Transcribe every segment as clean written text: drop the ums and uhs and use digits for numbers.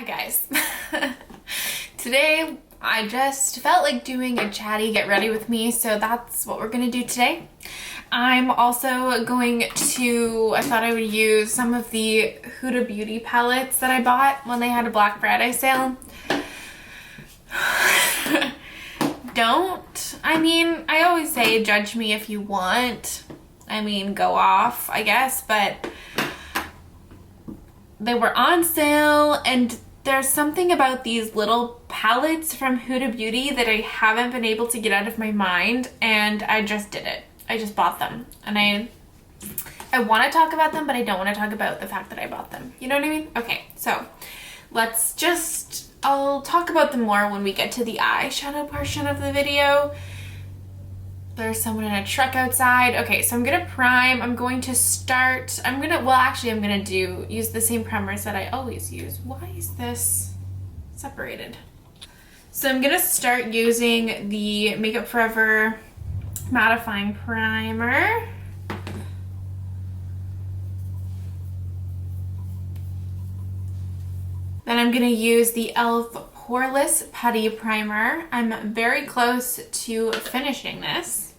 Hi guys. Today I just felt like doing a chatty get ready with me, so that's what we're gonna do today. I'm also going to, I thought I would use some of the Huda Beauty palettes that I bought when they had a Black Friday sale. I always say judge me if you want. Go off, I guess, but they were on sale, and there's something about these little palettes from Huda Beauty that I haven't been able to get out of my mind, and I just did it. I just bought them, and I want to talk about them, but I don't want to talk about the fact that I bought them. You know what I mean? Okay, so I'll talk about them more when we get to the eyeshadow portion of the video. There's someone in a truck outside. Okay, so I'm gonna prime. I'm gonna use the same primers that I always use. Why is this separated? So I'm gonna start using the Makeup Forever Mattifying Primer. Then I'm gonna use the e.l.f. Poreless Putty Primer. I'm very close to finishing this.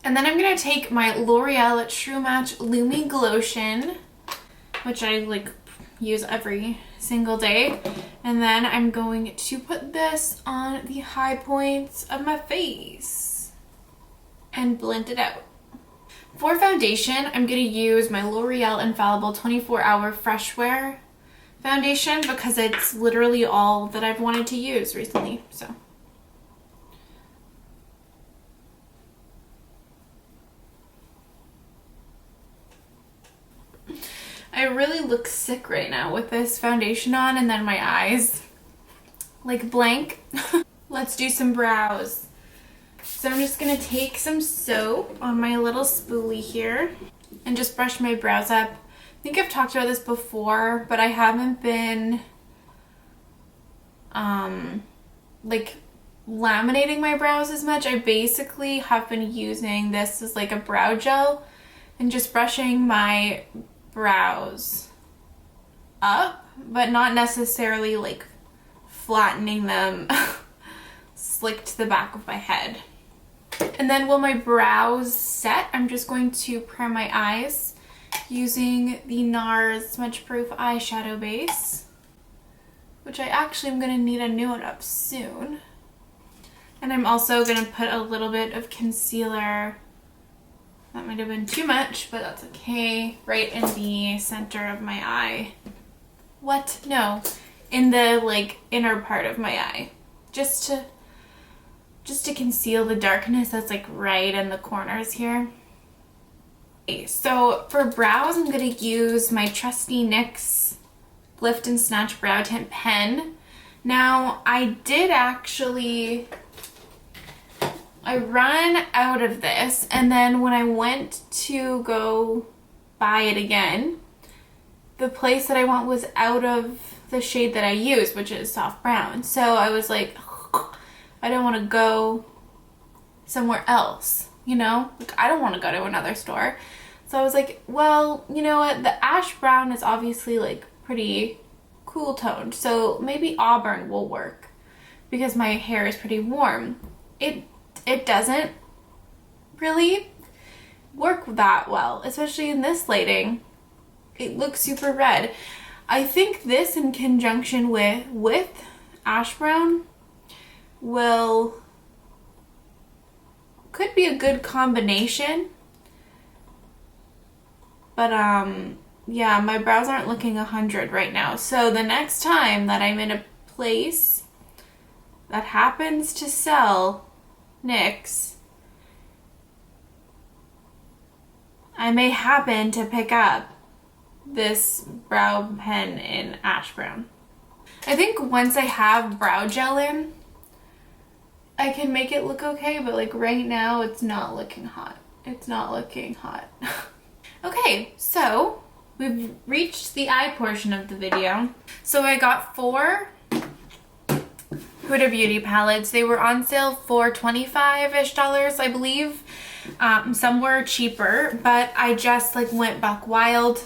And then I'm gonna take my L'Oreal True Match Lumi Glotion, which I use every single day. And then I'm going to put this on the high points of my face and blend it out. For foundation, I'm going to use my L'Oreal Infallible 24-Hour Fresh Wear foundation because it's literally all that I've wanted to use recently. So I really look sick right now with this foundation on and then my eyes blank. Let's do some brows. So I'm just gonna take some soap on my little spoolie here and just brush my brows up. I think I've talked about this before, but I haven't been laminating my brows as much. I basically have been using this as a brow gel and just brushing my brows up, but not necessarily flattening them slick to the back of my head. And then when my brows set, I'm just going to prime my eyes using the NARS Smudge Proof eyeshadow base, which I actually am going to need a new one up soon. And I'm also going to put a little bit of concealer. That might have been too much, but that's okay. Right in the center of my eye. What? No. In the inner part of my eye. Just to conceal the darkness that's right in the corners here. Okay, so for brows, I'm going to use my trusty NYX Lift and Snatch Brow Tint Pen. Now, I run out of this, and then when I went to go buy it again, the place that I want was out of the shade that I use, which is soft brown. So I was like, I don't want to go somewhere else, you know? I don't want to go to another store. So I was like, well, you know what? The ash brown is obviously pretty cool toned, so maybe auburn will work because my hair is pretty warm. It doesn't really work that well, especially in this lighting. It looks super red. I think this in conjunction with ash brown could be a good combination. But yeah, my brows aren't looking 100 right now. So the next time that I'm in a place that happens to sell NYX, I may happen to pick up this brow pen in ash brown. I think once I have brow gel in, I can make it look okay, but right now it's not looking hot. It's not looking hot. Okay, so we've reached the eye portion of the video. So I got 4 Huda Beauty palettes. They were on sale for $25-ish, I believe. Some were cheaper, but I just like went buck wild.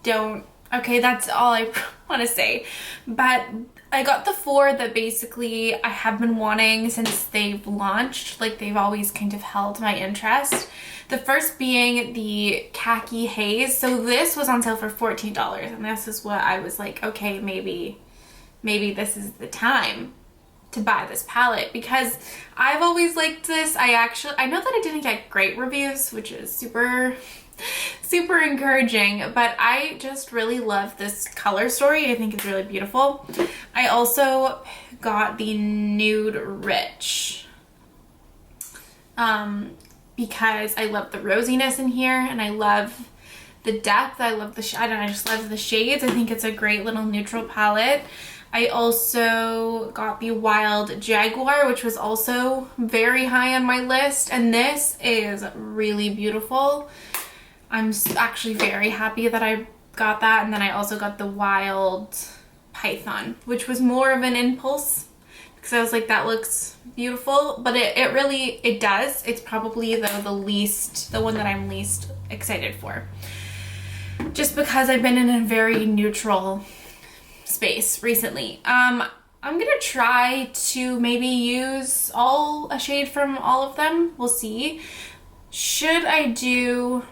Okay, that's all I want to say. But I got the 4 that basically I have been wanting since they've launched. Like, they've always kind of held my interest. The first being the Khaki Haze. So this was on sale for $14, and this is what I was like, okay, maybe this is the time to buy this palette, because I've always liked this. I know that I didn't get great reviews, which is super encouraging, but I just really love this color story. I think it's really beautiful. I also got the Nude Rich because I love the rosiness in here, and I love the depth. I love the shadow. I just love the shades. I think it's a great little neutral palette. I also got the Wild Jaguar, which was also very high on my list, and this is really beautiful. I'm actually very happy that I got that. And then I also got the Wild Python, which was more of an impulse because I was like, that looks beautiful, but it does. It's probably the one that I'm least excited for, just because I've been in a very neutral space recently. I'm gonna try to maybe use a shade from all of them. We'll see. Should I do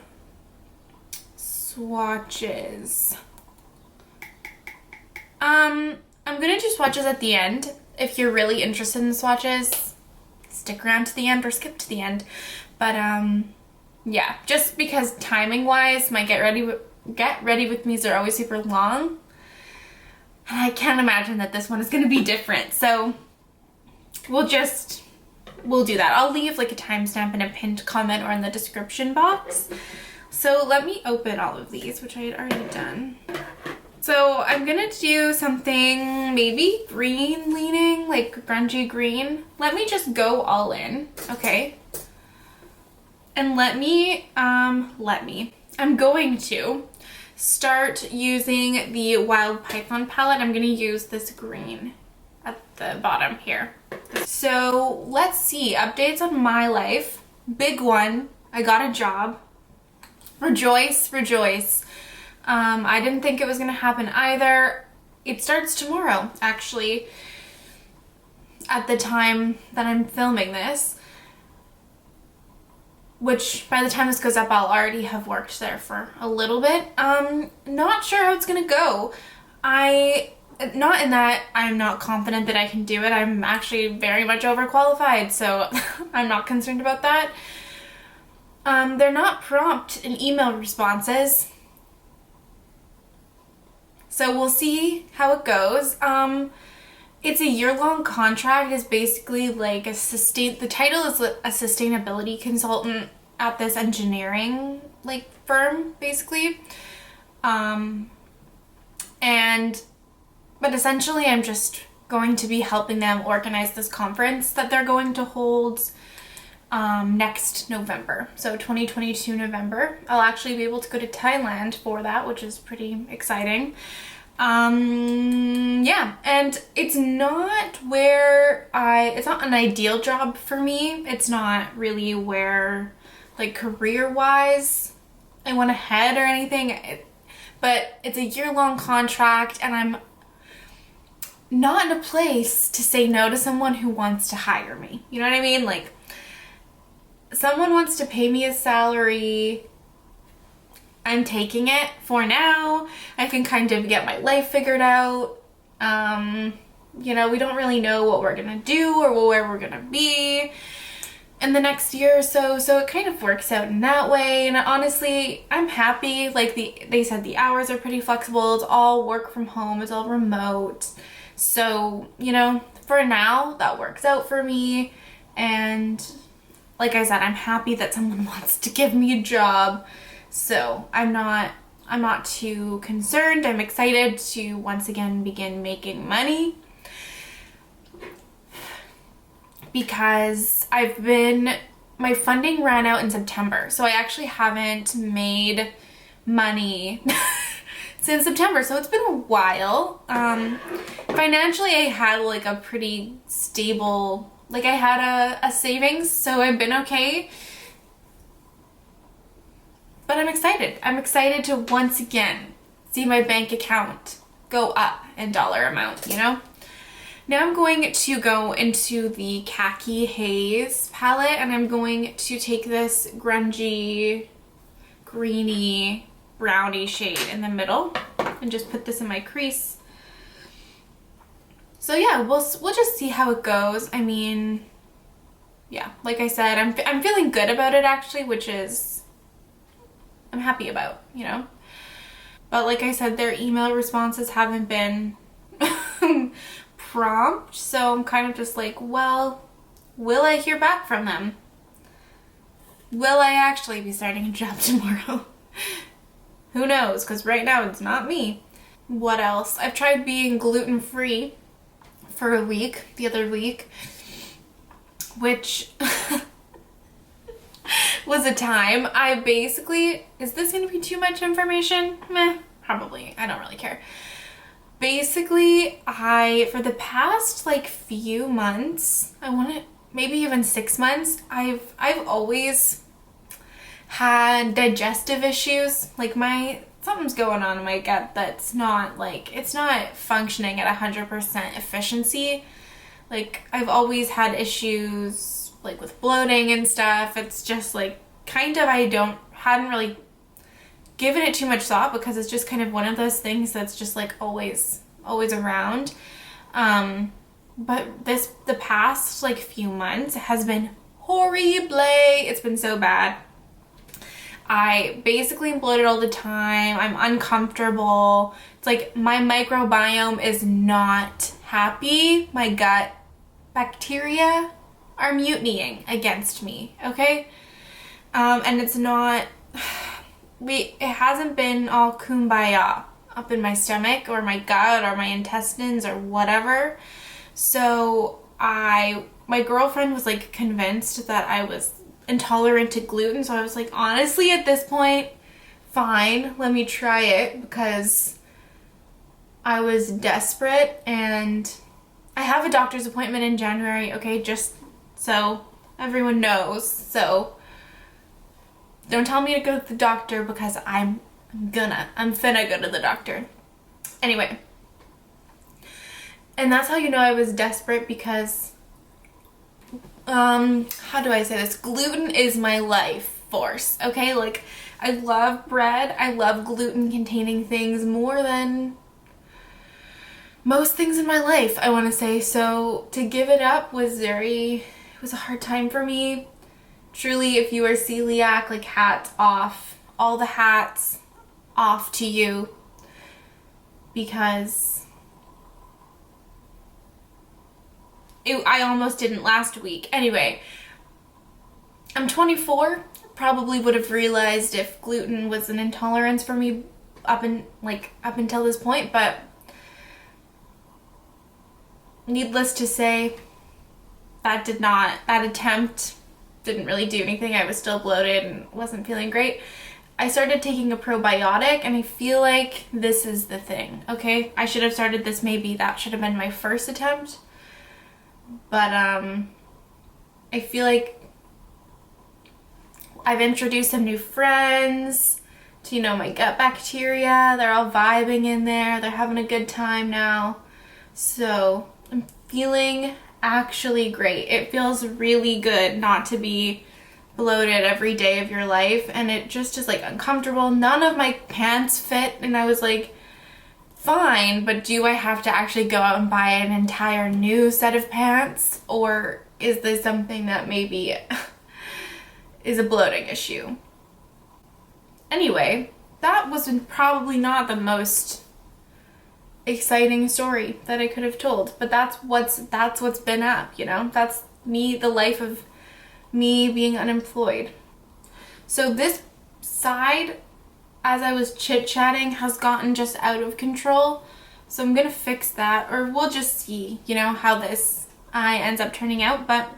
swatches? I'm gonna do swatches at the end. If you're really interested in swatches, stick around to the end or skip to the end. But yeah, just because timing wise, my get ready with me's are always super long, and I can't imagine that this one is gonna be different. So we'll do that. I'll leave like a timestamp in a pinned comment or in the description box. So let me open all of these, which I had already done. So I'm gonna do something maybe green leaning, like grungy green. Let me just go all in, okay? And I'm going to start using the Wild Python palette. I'm gonna use this green at the bottom here. So let's see, updates on my life. Big one, I got a job. Rejoice, rejoice. I didn't think it was gonna happen either. It starts tomorrow, actually, at the time that I'm filming this, which by the time this goes up, I'll already have worked there for a little bit. Not sure how it's gonna go. Not in that I'm not confident that I can do it. I'm actually very much overqualified, so I'm not concerned about that. They're not prompt in email responses, so we'll see how it goes. It's a year-long contract. It's basically like the title is a sustainability consultant at this engineering like firm, basically. But essentially I'm just going to be helping them organize this conference that they're going to hold next November, so 2022 November. I'll actually be able to go to Thailand for that, which is pretty exciting. Yeah, and it's not an ideal job for me. It's not really where, like, career-wise I want to head or anything, but it's a year-long contract, and I'm not in a place to say no to someone who wants to hire me. You know what I mean? Like, someone wants to pay me a salary, I'm taking it for now. I can kind of get my life figured out. You know, we don't really know what we're gonna do or where we're gonna be in the next year or so, so it kind of works out in that way. And honestly, I'm happy. Like, they said the hours are pretty flexible. It's all work from home. It's all remote. So, you know, for now, that works out for me. And like I said, I'm happy that someone wants to give me a job. So I'm not too concerned. I'm excited to once again begin making money, because my funding ran out in September. So I actually haven't made money since September, so it's been a while. Financially, I had like a pretty stable, like I had a savings, so I've been okay. But I'm excited. I'm excited to once again see my bank account go up in dollar amount, you know? Now I'm going to go into the Khaki Haze palette, and I'm going to take this grungy, greeny, brownie shade in the middle and just put this in my crease. So yeah, we'll just see how it goes. I mean, yeah, like I said, I'm feeling good about it actually, which is I'm happy about, you know? But like I said, their email responses haven't been prompt, so I'm kind of just like, well, will I hear back from them? Will I actually be starting a job tomorrow? Who knows, because right now it's not me. What else? I've tried being gluten-free for a week, the other week, which was a time. I basically, is this going to be too much information? Meh, probably. I don't really care. Basically, for the past like few months, maybe even 6 months, I've always had digestive issues. Like something's going on in my gut that's not like, it's not functioning at 100% efficiency. Like I've always had issues like with bloating and stuff. It's just like kind of, hadn't really given it too much thought because it's just kind of one of those things that's just like always around. But the past like few months has been horrible. It's been so bad. I basically am bloated all the time. I'm uncomfortable. It's like my microbiome is not happy. My gut bacteria are mutinying against me, okay? And it's not, it hasn't been all kumbaya up in my stomach or my gut or my intestines or whatever. So my girlfriend was like convinced that I was intolerant to gluten, so I was like, honestly at this point, fine, let me try it, because I was desperate. And I have a doctor's appointment in January, okay, just so everyone knows. So don't tell me to go to the doctor, because I'm finna go to the doctor anyway. And that's how you know I was desperate, because how do I say this? Gluten is my life force, okay? Like, I love bread. I love gluten-containing things more than most things in my life, I want to say. So to give it up was it was a hard time for me. Truly, if you are celiac, like, hats off. All the hats off to you, because I almost didn't last week. Anyway, I'm 24. Probably would have realized if gluten was an intolerance for me up until this point, but needless to say, that attempt didn't really do anything. I was still bloated and wasn't feeling great. I started taking a probiotic, and I feel like this is the thing, okay? I should have started this, maybe that should have been my first attempt. But I feel like I've introduced some new friends to, my gut bacteria. They're all vibing in there. They're having a good time now. So I'm feeling actually great. It feels really good not to be bloated every day of your life, and it just is like uncomfortable. None of my pants fit, and I was like, fine, but do I have to actually go out and buy an entire new set of pants? Or is this something that maybe is a bloating issue? Anyway, that was probably not the most exciting story that I could have told, but that's what's been up, That's me, the life of me being unemployed. So this side, as I was chit-chatting, has gotten just out of control. So I'm gonna fix that, or we'll just see, how this eye ends up turning out. But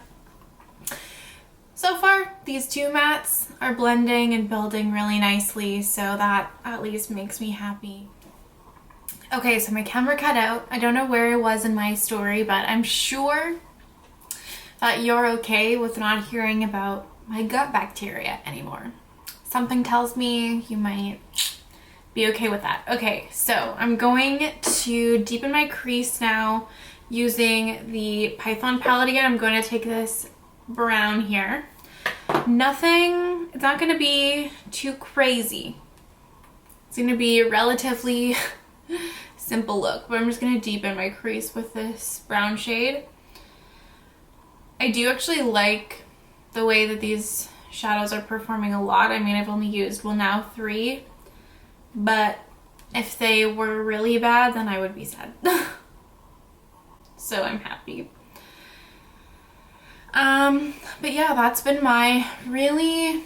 so far, these two mattes are blending and building really nicely, so that at least makes me happy. Okay, so my camera cut out. I don't know where it was in my story, but I'm sure that you're okay with not hearing about my gut bacteria anymore. Something tells me you might be okay with that. Okay, so I'm going to deepen my crease now using the Python palette again. I'm going to take this brown here. Nothing, it's not going to be too crazy. It's going to be a relatively simple look, but I'm just going to deepen my crease with this brown shade. I do actually like the way that these shadows are performing a lot. I mean, I've only used, well, now 3, but if they were really bad, then I would be sad. So I'm happy. But yeah, that's been my really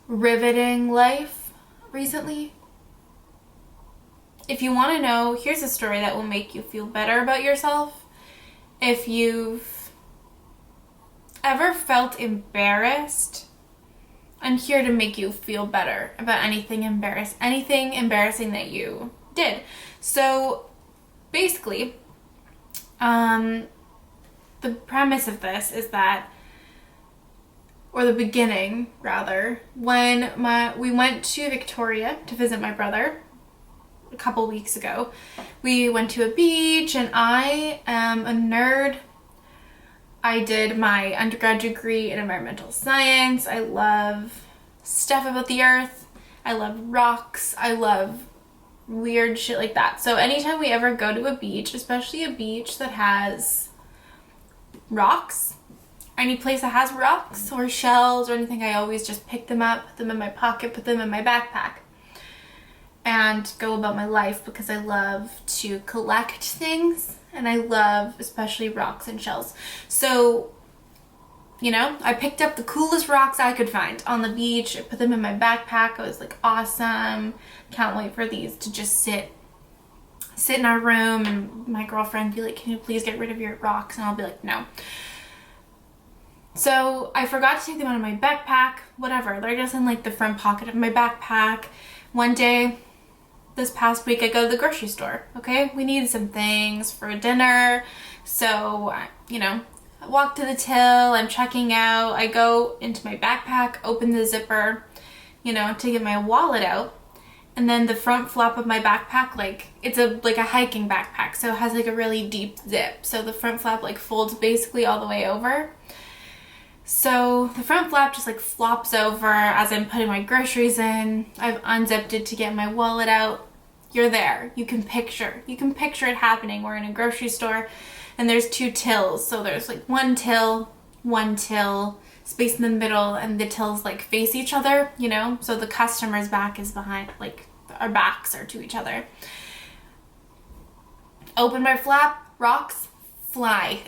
riveting life recently. If you want to know, here's a story that will make you feel better about yourself. If you've ever felt embarrassed, I'm here to make you feel better about anything embarrassing that you did. So basically, the premise of this is that, or the beginning rather, when we went to Victoria to visit my brother a couple weeks ago. We went to a beach, and I am a nerd. I did my undergrad degree in environmental science. I love stuff about the earth. I love rocks. I love weird shit like that. So anytime we ever go to a beach, especially a beach that has rocks, any place that has rocks or shells or anything, I always just pick them up, put them in my pocket, put them in my backpack, and go about my life, because I love to collect things, and I love especially rocks and shells. So, you know, I picked up the coolest rocks I could find on the beach. I put them in my backpack. I was like, awesome. Can't wait for these to just sit in our room, and my girlfriend be like, can you please get rid of your rocks? And I'll be like, no. So I forgot to take them out of my backpack, whatever. They're just in like the front pocket of my backpack. One day, this past week, I go to the grocery store, okay? We needed some things for dinner. So, you know, I walk to the till, I'm checking out. I go into my backpack, open the zipper, you know, to get my wallet out. And then the front flap of my backpack, like, it's like a hiking backpack, so it has like a really deep zip. So the front flap like folds basically all the way over. So the front flap just like flops over as I'm putting my groceries in. I've unzipped it to get my wallet out. You're there. You can picture it happening. We're in a grocery store and there's 2 tills. So there's like one till, space in the middle, and the tills like face each other, you know? So the customer's back is behind, like our backs are to each other. Open my flap, rocks fly.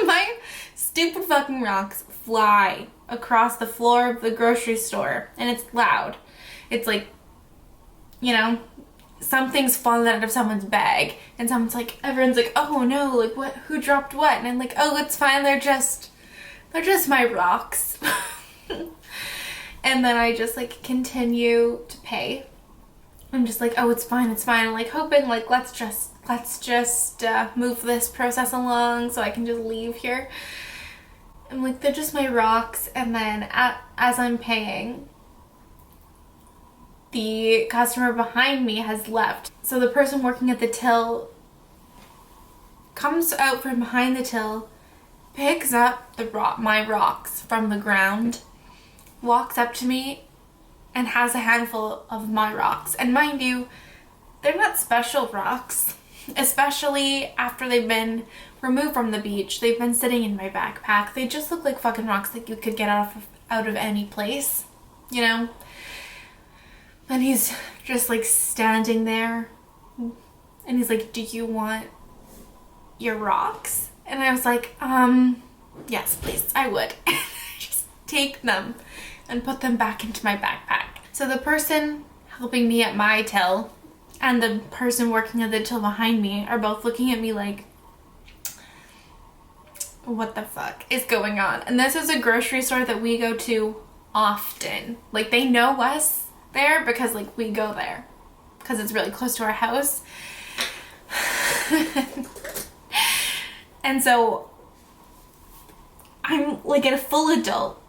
My stupid fucking rocks fly across the floor of the grocery store, and it's loud. It's like, you know, something's fallen out of someone's bag, and someone's like, everyone's like, oh no, like what, who dropped what? And I'm like, oh, it's fine, they're just my rocks. And then I just like continue to pay. I'm just like, oh, it's fine. I'm like hoping like let's just move this process along so I can just leave here. I'm like, they're just my rocks. And then as I'm paying, the customer behind me has left. So the person working at the till comes out from behind the till, picks up my rocks from the ground, walks up to me, and has a handful of my rocks. And mind you, they're not special rocks, especially after they've been removed from the beach. They've been sitting in my backpack. They just look like fucking rocks that you could get out of any place, you know? And he's just like standing there, and he's like, do you want your rocks? And I was like, yes, please, I would. Just take them and put them back into my backpack. So the person helping me at my till and the person working at the till behind me are both looking at me like, what the fuck is going on? And this is a grocery store that we go to often. Like, they know us there because like we go there because it's really close to our house. And so I'm like a full adult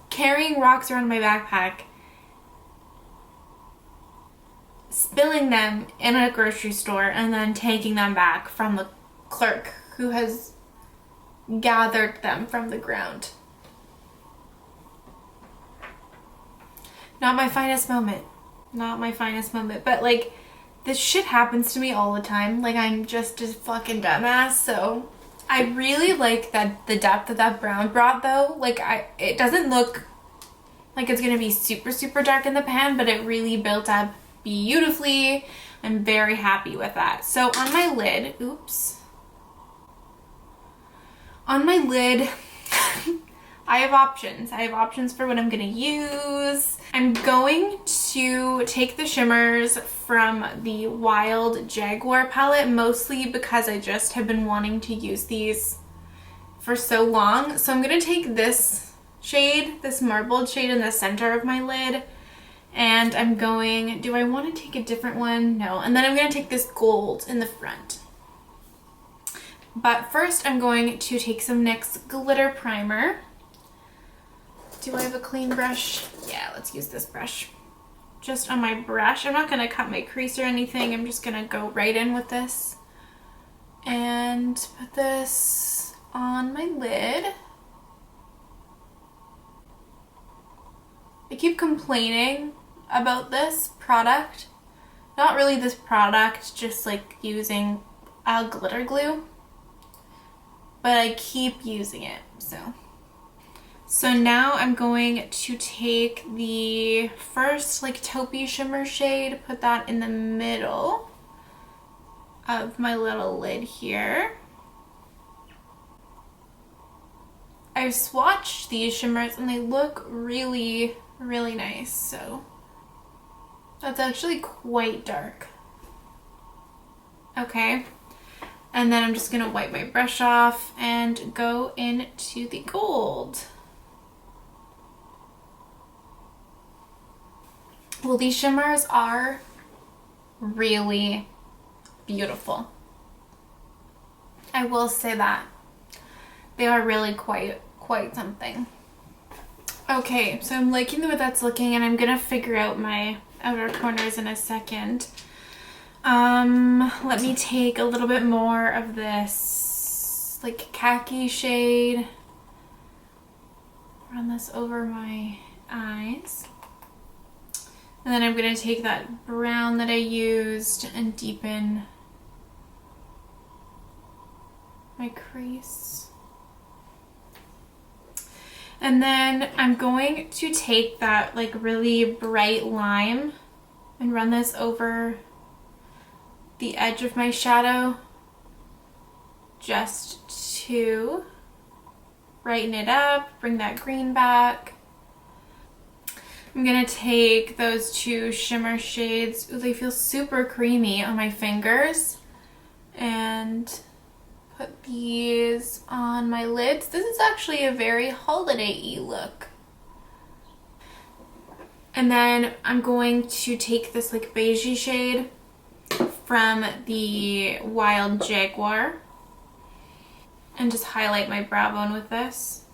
carrying rocks around my backpack, spilling them in a grocery store, and then taking them back from the clerk who has gathered them from the ground. Not my finest moment. Not my finest moment. But like, this shit happens to me all the time. Like, I'm just a fucking dumbass. So I really like that the depth that that brown brought though. Like, it doesn't look like it's gonna be super, super dark in the pan, but it really built up beautifully. I'm very happy with that. So on my lid, oops. On my lid, I have options. I have options for what I'm gonna use. I'm going to take the shimmers from the Wild Jaguar palette, mostly because I just have been wanting to use these for so long. So I'm gonna take this shade, this marbled shade in the center of my lid, and I'm going, do I want to take a different one? No. And then I'm gonna take this gold in the front. But first I'm going to take some NYX Glitter Primer. Do I have a clean brush? Yeah, let's use this brush. Just on my brush. I'm not going to cut my crease or anything. I'm just going to go right in with this. And put this on my lid. I keep complaining about this product. Not really this product, just like using glitter glue. But I keep using it, So now I'm going to take the first like taupey shimmer shade, put that in the middle of my little lid here. I've swatched these shimmers and they look really, really nice. So that's actually quite dark. Okay. And then I'm just gonna wipe my brush off and go into the gold. Well, these shimmers are really beautiful. I will say that. They are really quite something. Okay, so I'm liking the way that's looking, and I'm gonna figure out my outer corners in a second. Let me take a little bit more of this like khaki shade. Run this over my eyes. And then I'm going to take that brown that I used and deepen my crease. And then I'm going to take that like really bright lime and run this over the edge of my shadow just to brighten it up, bring that green back. I'm gonna take those two shimmer shades. Ooh, they feel super creamy on my fingers. And put these on my lids. This is actually a very holiday-y look. And then I'm going to take this like beigey shade from the Wild Jaguar and just highlight my brow bone with this.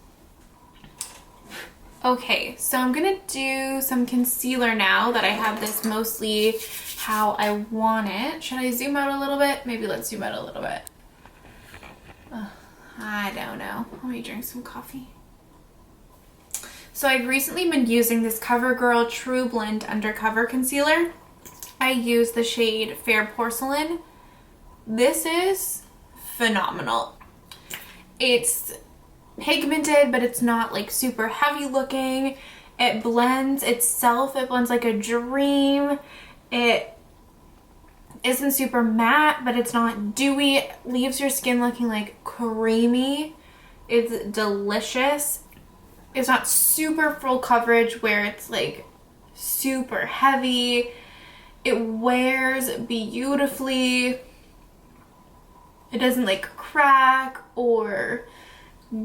Okay, so I'm gonna do some concealer now that I have this mostly how I want it. Should I zoom out a little bit? Maybe let's zoom out a little bit. I don't know. Let me drink some coffee. So I've recently been using this Covergirl Trublend Undercover concealer. I use the shade Fair Porcelain. This is phenomenal. It's pigmented, but it's not like super heavy looking. It blends itself. It blends like a dream. It isn't super matte, but it's not dewy. It leaves your skin looking like creamy. It's delicious. It's not super full coverage where it's like super heavy. It wears beautifully. It doesn't like crack or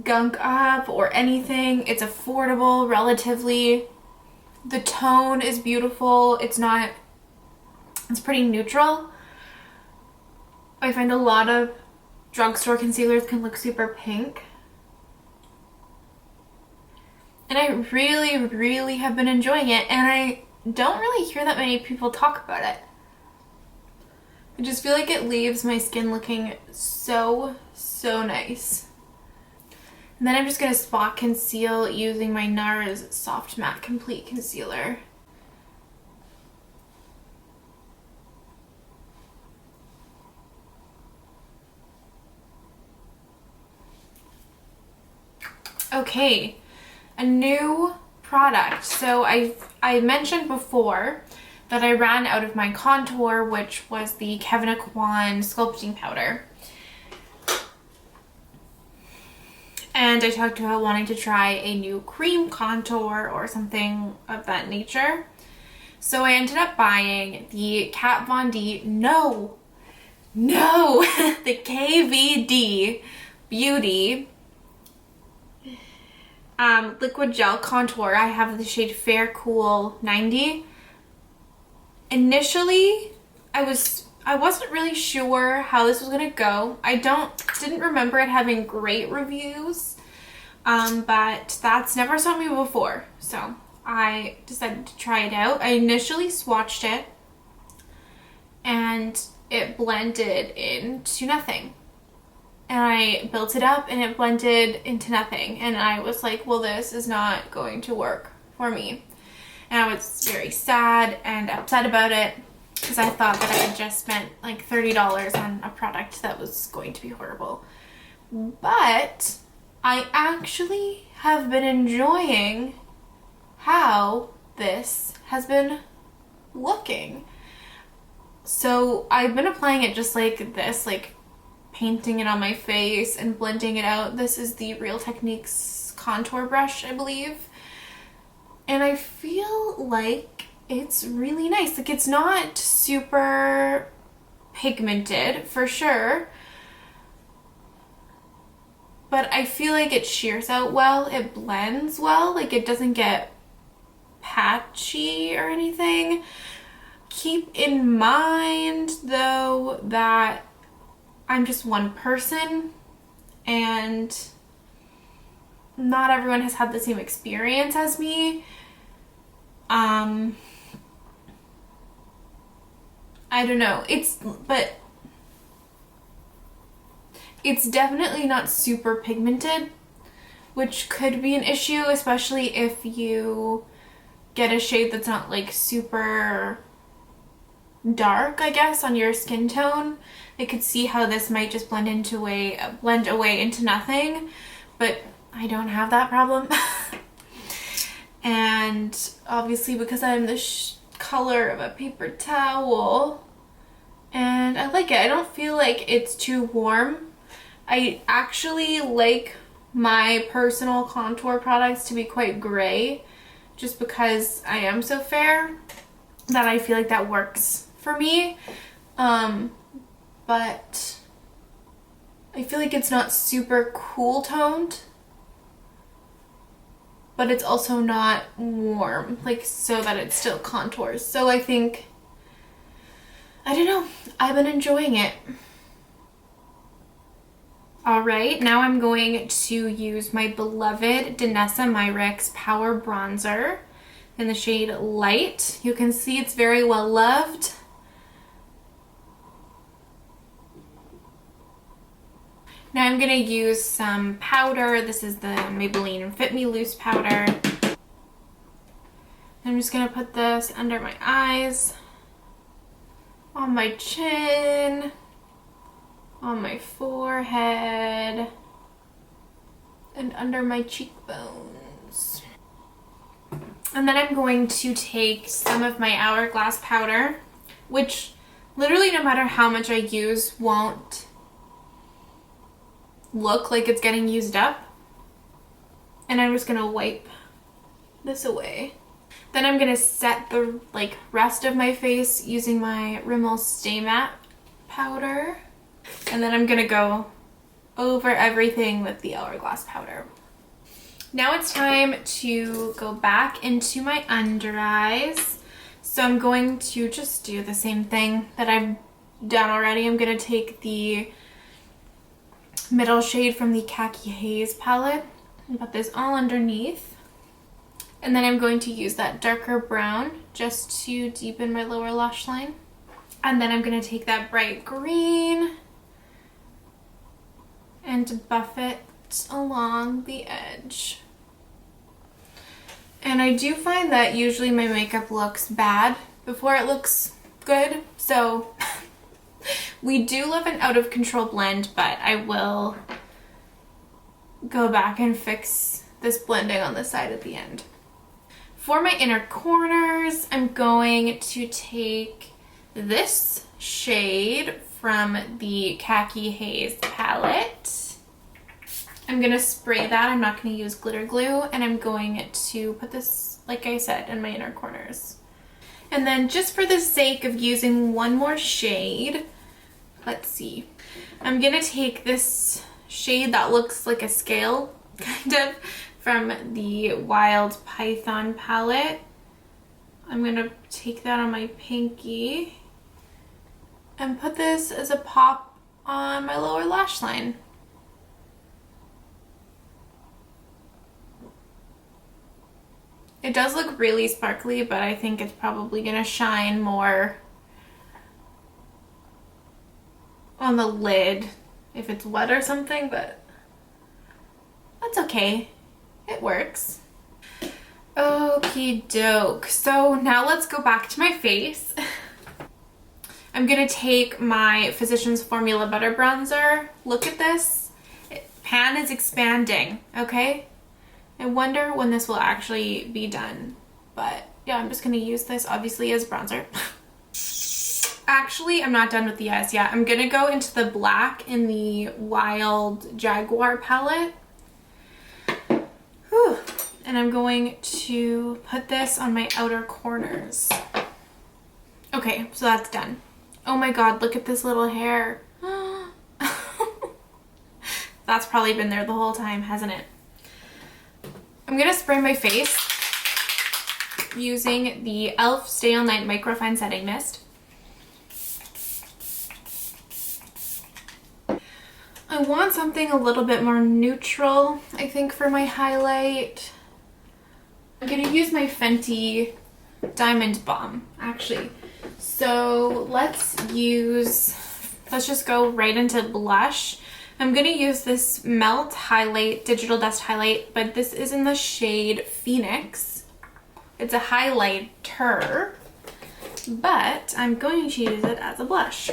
gunk up or anything. It's affordable relatively. The tone is beautiful. It's pretty neutral. I find a lot of drugstore concealers can look super pink. And I really, really have been enjoying it, and I don't really hear that many people talk about it. I just feel like it leaves my skin looking so, so nice. And then I'm just going to spot conceal using my NARS Soft Matte Complete Concealer. Okay, a new product. So I mentioned before that I ran out of my contour, which was the Kevyn Aucoin sculpting powder. And I talked about wanting to try a new cream contour or something of that nature. So I ended up buying the Kat Von D, the KVD Beauty liquid gel contour. I have the shade Fair Cool 90. Initially, I wasn't really sure how this was gonna go. I didn't remember it having great reviews, but that's never stopped me before. So I decided to try it out. I initially swatched it, and it blended into nothing. And I built it up and it blended into nothing. And I was like, well, this is not going to work for me. And I was very sad and upset about it because I thought that I had just spent like $30 on a product that was going to be horrible. But I actually have been enjoying how this has been looking. So I've been applying it just like this, like painting it on my face and blending it out. This is the Real Techniques contour brush, I believe. And I feel like it's really nice. Like, it's not super pigmented for sure, but I feel like it shears out well. It blends well. Like, it doesn't get patchy or anything. Keep in mind though that I'm just one person and not everyone has had the same experience as me. I don't know. But it's definitely not super pigmented, which could be an issue, especially if you get a shade that's not like super dark, I guess, on your skin tone. I could see how this might just blend away into nothing, but I don't have that problem. And obviously because I'm the color of a paper towel, and I like it. I don't feel like it's too warm. I actually like my personal contour products to be quite gray, just because I am so fair that I feel like that works for me. But I feel like it's not super cool toned, but it's also not warm, like so that it still contours. So I think, I don't know, I've been enjoying it. Alright, now I'm going to use my beloved Danessa Myricks Power Bronzer in the shade Light. You can see it's very well loved. Now I'm going to use some powder. This is the Maybelline Fit Me Loose powder. I'm just going to put this under my eyes, on my chin, on my forehead, and under my cheekbones. And then I'm going to take some of my Hourglass powder, which literally no matter how much I use won't look like it's getting used up. And I'm just gonna wipe this away. Then I'm gonna set the rest of my face using my Rimmel Stay Matte powder. And then I'm gonna go over everything with the Hourglass powder. Now it's time to go back into my under eyes. So I'm going to just do the same thing that I've done already, I'm going to take the middle shade from the Khaki Haze palette and put this all underneath. And then I'm going to use that darker brown just to deepen my lower lash line. And then I'm going to take that bright green and buff it along the edge. And I do find that usually my makeup looks bad before it looks good, so we do love an out of control blend, but I will go back and fix this blending on the side at the end. For my inner corners, I'm going to take this shade from the Khaki Haze palette. I'm going to spray that. I'm not going to use glitter glue, and I'm going to put this, like I said, in my inner corners. And then just for the sake of using one more shade, let's see. I'm going to take this shade that looks like a scale, kind of, from the Wild Python palette. I'm going to take that on my pinky and put this as a pop on my lower lash line. It does look really sparkly, but I think it's probably going to shine more on the lid if it's wet or something, but that's okay. It works. Okie doke. So now let's go back to my face. I'm going to take my Physicians Formula Butter Bronzer. Look at this. Pan is expanding, okay? I wonder when this will actually be done, but yeah, I'm just going to use this obviously as bronzer. Actually, I'm not done with the eyes yet. I'm going to go into the black in the Wild Jaguar palette. Whew. And I'm going to put this on my outer corners. Okay, so that's done. Oh my god, look at this little hair. That's probably been there the whole time, hasn't it? I'm going to spray my face using the e.l.f. Stay All Night Microfine Setting Mist. I want something a little bit more neutral, I think, for my highlight. I'm going to use my Fenty Diamond Balm, actually. So let's just go right into blush. I'm going to use this Melt Highlight, Digital Dust Highlight, but this is in the shade Pheonix. It's a highlighter, but I'm going to use it as a blush.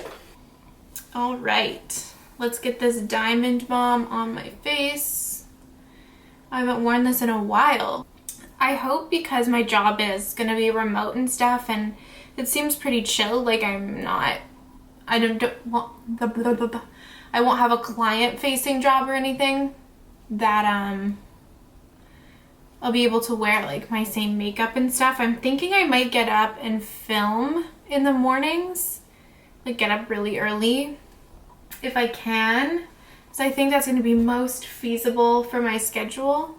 All right, let's get this Diamond Balm on my face. I haven't worn this in a while. I hope, because my job is going to be remote and stuff, and it seems pretty chill, like I won't have a client-facing job or anything, that I'll be able to wear like my same makeup and stuff. I'm thinking I might get up and film in the mornings, like get up really early if I can, because I think that's going to be most feasible for my schedule.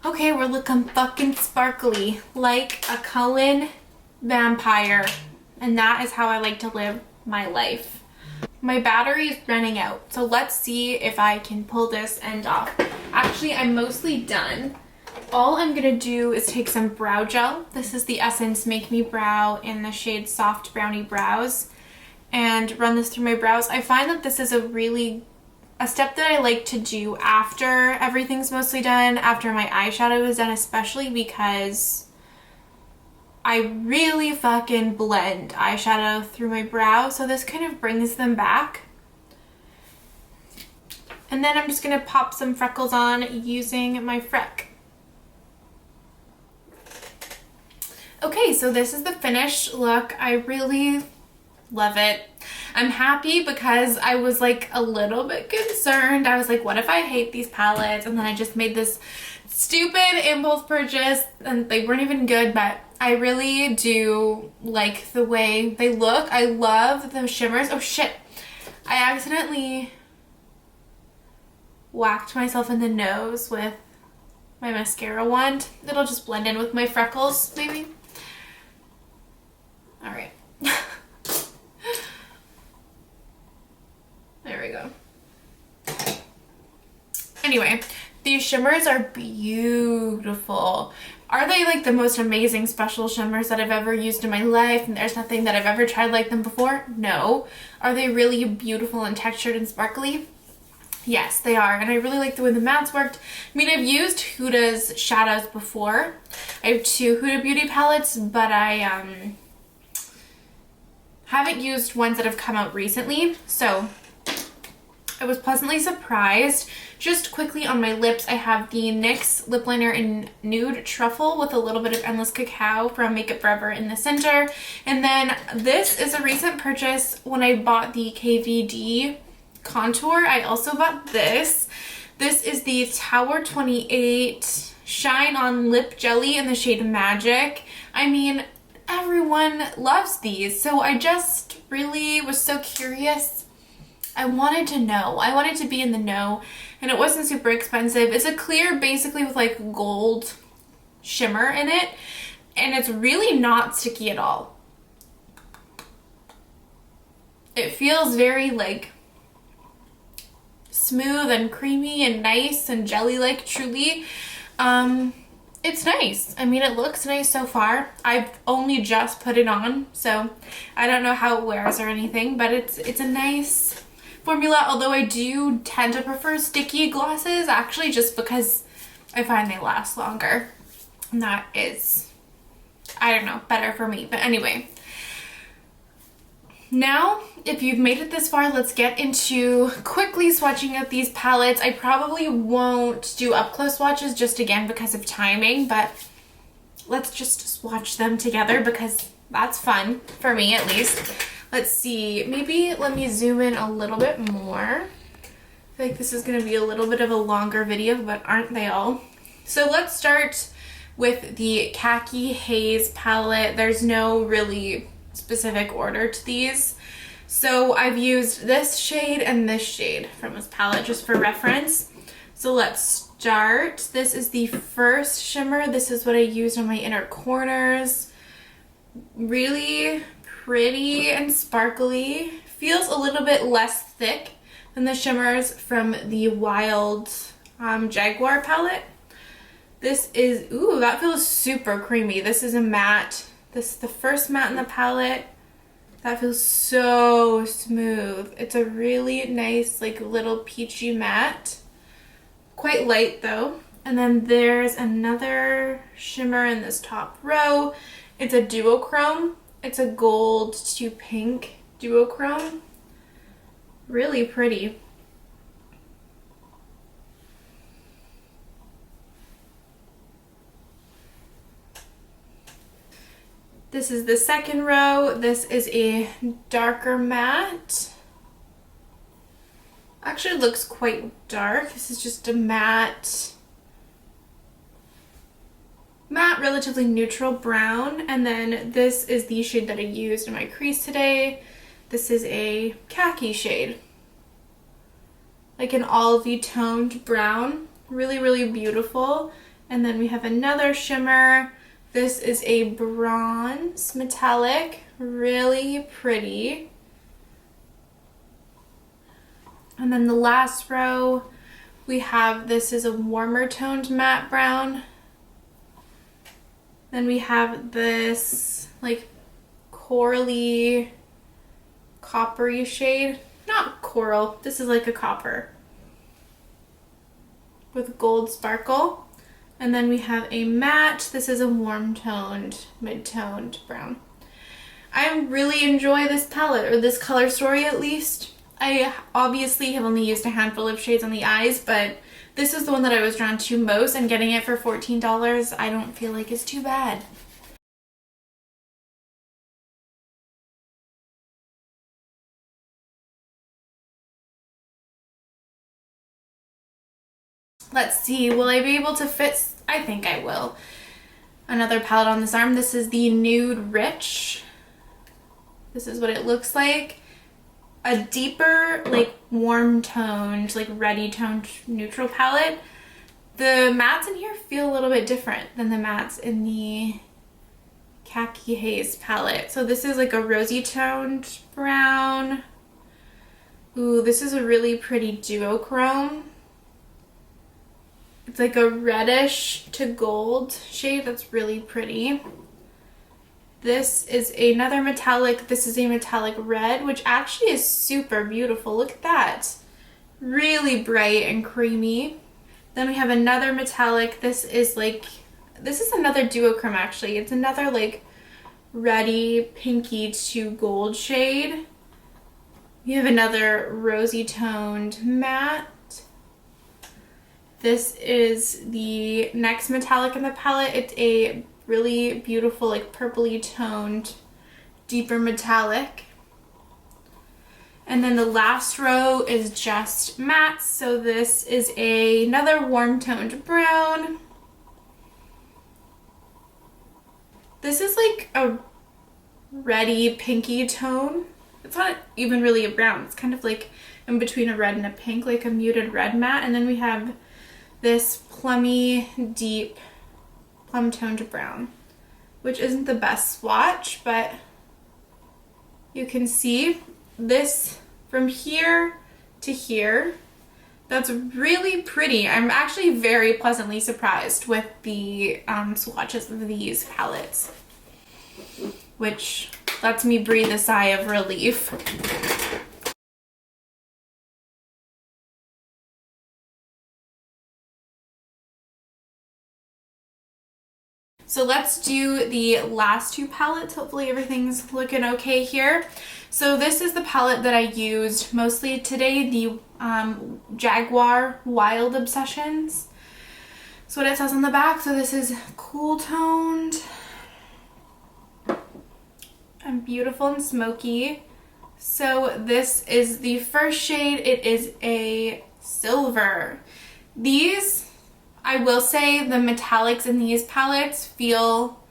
Okay, we're looking fucking sparkly, like a Cullen vampire, and that is how I like to live my life. My battery is running out, so let's see if I can pull this end off. Actually, I'm mostly done. All I'm gonna do is take some brow gel. This is the Essence Make Me Brow in the shade Soft Brownie Brows, and run this through my brows. I find that this is a step that I like to do after everything's mostly done, after my eyeshadow is done, especially because I really fucking blend eyeshadow through my brow, so this kind of brings them back. And then I'm just going to pop some freckles on using my Freck. Okay, so this is the finished look. I really love it. I'm happy because I was like a little bit concerned. I was like, what if I hate these palettes? And then I just made this stupid impulse purchase and they weren't even good, but I really do like the way they look. I love the shimmers. Oh shit, I accidentally whacked myself in the nose with my mascara wand. It'll just blend in with my freckles, maybe. All right. we go. Anyway, these shimmers are beautiful. Are they like the most amazing special shimmers that I've ever used in my life and there's nothing that I've ever tried like them before? No. Are they really beautiful and textured and sparkly? Yes, they are, and I really like the way the mattes worked. I mean, I've used Huda's shadows before. I have 2 Huda Beauty palettes, but I haven't used ones that have come out recently, so I was pleasantly surprised. Just quickly on my lips, I have the NYX lip liner in Nude Truffle with a little bit of Endless Cacao from Makeup Forever in the center. And then this is a recent purchase. When I bought the KVD contour, I also bought this. This is the Tower 28 Shine On Lip Jelly in the shade Magic. I mean, everyone loves these, so I just really was so curious. I wanted to know. I wanted to be in the know, and it wasn't super expensive. It's a clear, basically with like gold shimmer in it, and it's really not sticky at all. It feels very like smooth and creamy and nice and jelly-like, truly. It's nice. I mean, it looks nice so far. I've only just put it on, so I don't know how it wears or anything, but it's a nice formula, although I do tend to prefer sticky glosses, actually, just because I find they last longer. And that is, I don't know, better for me. But anyway, now, if you've made it this far, let's get into quickly swatching out these palettes. I probably won't do up-close swatches just again because of timing, but let's just swatch them together because that's fun, for me at least. Let's see, maybe let me zoom in a little bit more. I feel like this is going to be a little bit of a longer video, but aren't they all? So let's start with the Khaki Haze palette. There's no really specific order to these. So I've used this shade and this shade from this palette just for reference. So let's start. This is the first shimmer. This is what I used on my inner corners. Really pretty and sparkly. Feels a little bit less thick than the shimmers from the Wild Jaguar palette. This is, ooh, that feels super creamy. This is a matte. This is the first matte in the palette. That feels so smooth. It's a really nice, like, little peachy matte. Quite light, though. And then there's another shimmer in this top row. It's a duochrome. It's a gold to pink duochrome. Really pretty. This is the second row. This is a darker matte. Actually, it looks quite dark. This is just a matte, relatively neutral brown. And then this is the shade that I used in my crease today. This is a khaki shade, like an olivey toned brown. Really, really beautiful. And then we have another shimmer. This is a bronze metallic, really pretty. And then the last row, we have, this is a warmer toned matte brown. Then we have this like corally, coppery shade. Not coral, this is like a copper with gold sparkle. And then we have a matte. This is a warm toned, mid-toned brown. I really enjoy this palette, or this color story at least. I obviously have only used a handful of shades on the eyes, but this is the one that I was drawn to most, and getting it for $14 I don't feel like is too bad. Let's see, will I be able to fit? I think I will. Another palette on this arm. This is the Nude Rich. This is what it looks like. A deeper, like warm toned, like ready toned neutral palette. The mattes in here feel a little bit different than the mattes in the Khaki Haze palette. So this is like a rosy toned brown. Ooh, this is a really pretty duochrome. It's like a reddish to gold shade that's really pretty. This is another metallic. This is a metallic red, which actually is super beautiful. Look at that. Really bright and creamy. Then we have another metallic. This is another duochrome actually. It's another like reddy pinky to gold shade. We have another rosy toned matte. This is the next metallic in the palette. It's a really beautiful like purpley toned deeper metallic. And then the last row is just mattes. So this is another warm toned brown. This is like a reddy pinky tone. It's not even really a brown. It's kind of like in between a red and a pink, like a muted red matte. And then we have this plummy, deep, plum toned brown, which isn't the best swatch, but you can see this from here to here. That's really pretty. I'm actually very pleasantly surprised with the swatches of these palettes, which lets me breathe a sigh of relief. So let's do the last two palettes. Hopefully everything's looking okay here. So this is the palette that I used mostly today, the Jaguar Wild Obsessions. That's what it says on the back. So this is cool toned and beautiful and smoky. So this is the first shade. It is a silver. These, I will say, the metallics in these palettes feel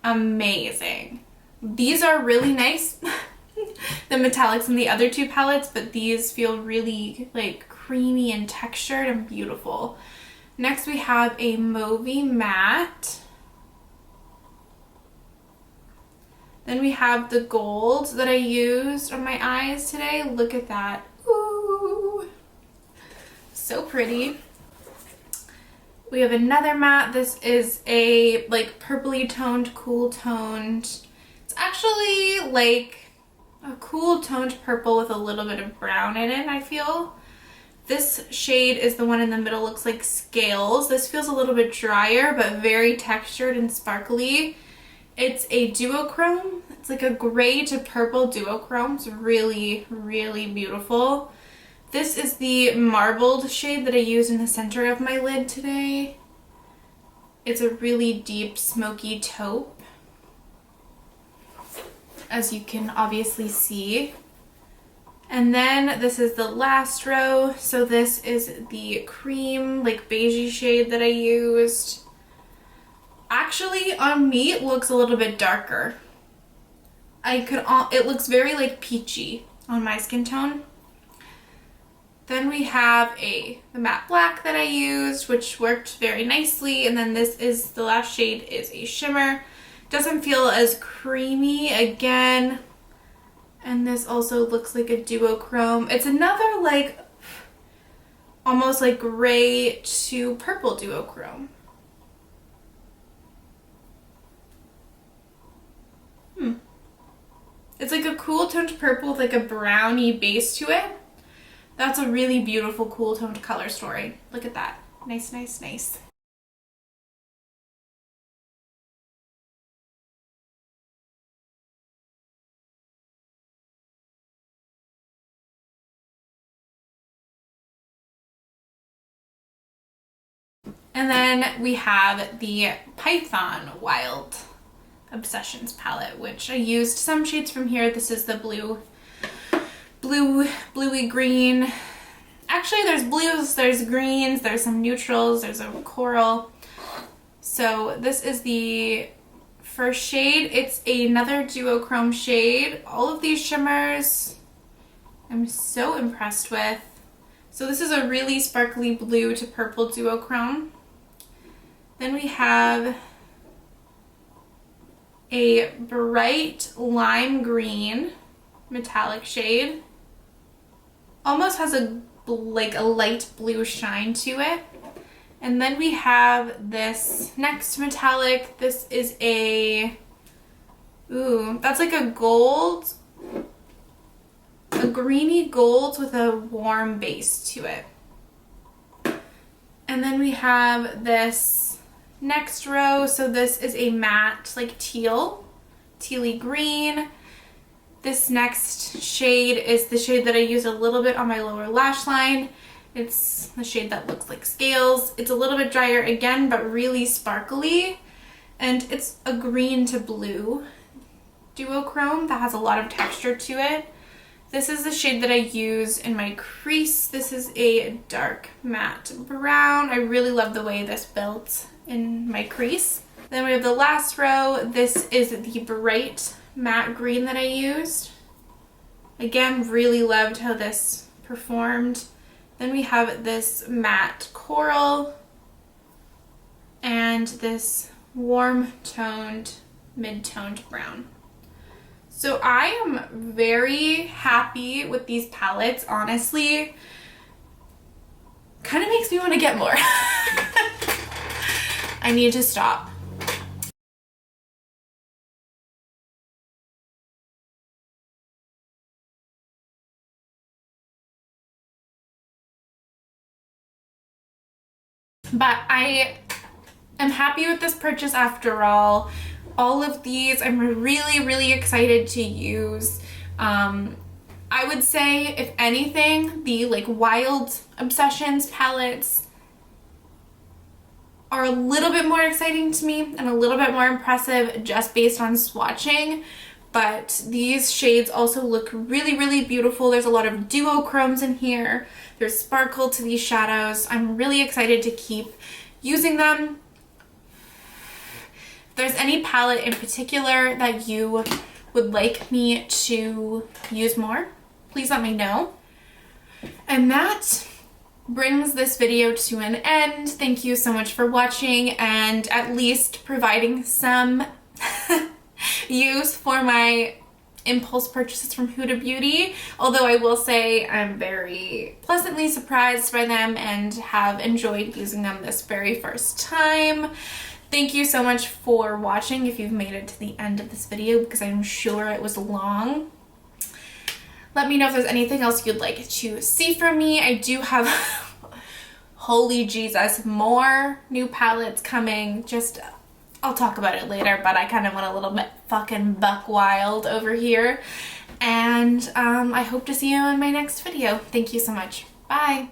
amazing. These are really nice, the metallics in the other two palettes, but these feel really like creamy and textured and beautiful. Next we have a mauvey matte. Then we have the gold that I used on my eyes today. Look at that. Ooh, so pretty. We have another matte. This is a like purpley toned, cool toned. It's actually like a cool toned purple with a little bit of brown in it, I feel. This shade is the one in the middle, looks like scales. This feels a little bit drier, but very textured and sparkly. It's a duochrome. It's like a gray to purple duochrome. It's really, really beautiful. This is the marbled shade that I used in the center of my lid today. It's a really deep smoky taupe, as you can obviously see. And then this is the last row. So this is the cream, like beigey shade that I used. Actually, on me, it looks a little bit darker. It looks very like peachy on my skin tone. Then we have the matte black that I used, which worked very nicely. And then this is, the last shade is a shimmer. Doesn't feel as creamy again. And this also looks like a duochrome. It's another like, almost like gray to purple duochrome. It's like a cool toned purple with like a brownie base to it. That's a really beautiful cool toned color story. Look at that. Nice, nice, nice. And then we have the Python Wild Obsessions palette, which I used some shades from here. This is the bluey green. Actually, there's blues, there's greens, there's some neutrals, there's a coral. So this is the first shade. It's another duochrome shade. All of these shimmers I'm so impressed with. So this is a really sparkly blue to purple duochrome. Then we have a bright lime green metallic shade. almost has a like a light blue shine to it. And then we have this next metallic. This is a, ooh, that's like a gold, a greeny gold with a warm base to it. And then we have this next row. So this is a matte, like tealy green. This next shade is the shade that I use a little bit on my lower lash line. It's the shade that looks like scales. It's a little bit drier again, but really sparkly. And it's a green to blue duochrome that has a lot of texture to it. This is the shade that I use in my crease. This is a dark matte brown. I really love the way this built in my crease. Then we have the last row. This is the bright matte green that I used. Again, really loved how this performed. Then we have this matte coral and this warm toned, mid-toned brown. So I am very happy with these palettes, honestly. Kind of makes me want to get more. I need to stop. But I am happy with this purchase after all. All of these I'm really excited to use. I would say, if anything, the like Wild Obsessions palettes are a little bit more exciting to me and a little bit more impressive just based on swatching. But these shades also look really beautiful. There's a lot of duochromes in here. There's sparkle to these shadows. I'm really excited to keep using them. If there's any palette in particular that you would like me to use more, please let me know. And that brings this video to an end. Thank you so much for watching and at least providing some use for my impulse purchases from Huda Beauty, although I will say I'm very pleasantly surprised by them and have enjoyed using them this very first time. Thank you so much for watching if you've made it to the end of this video, because I'm sure it was long. Let me know if there's anything else you'd like to see from me. I do have, holy Jesus, more new palettes coming. I'll talk about it later, but I kind of went a little bit fucking buck wild over here. And I hope to see you in my next video. Thank you so much. Bye.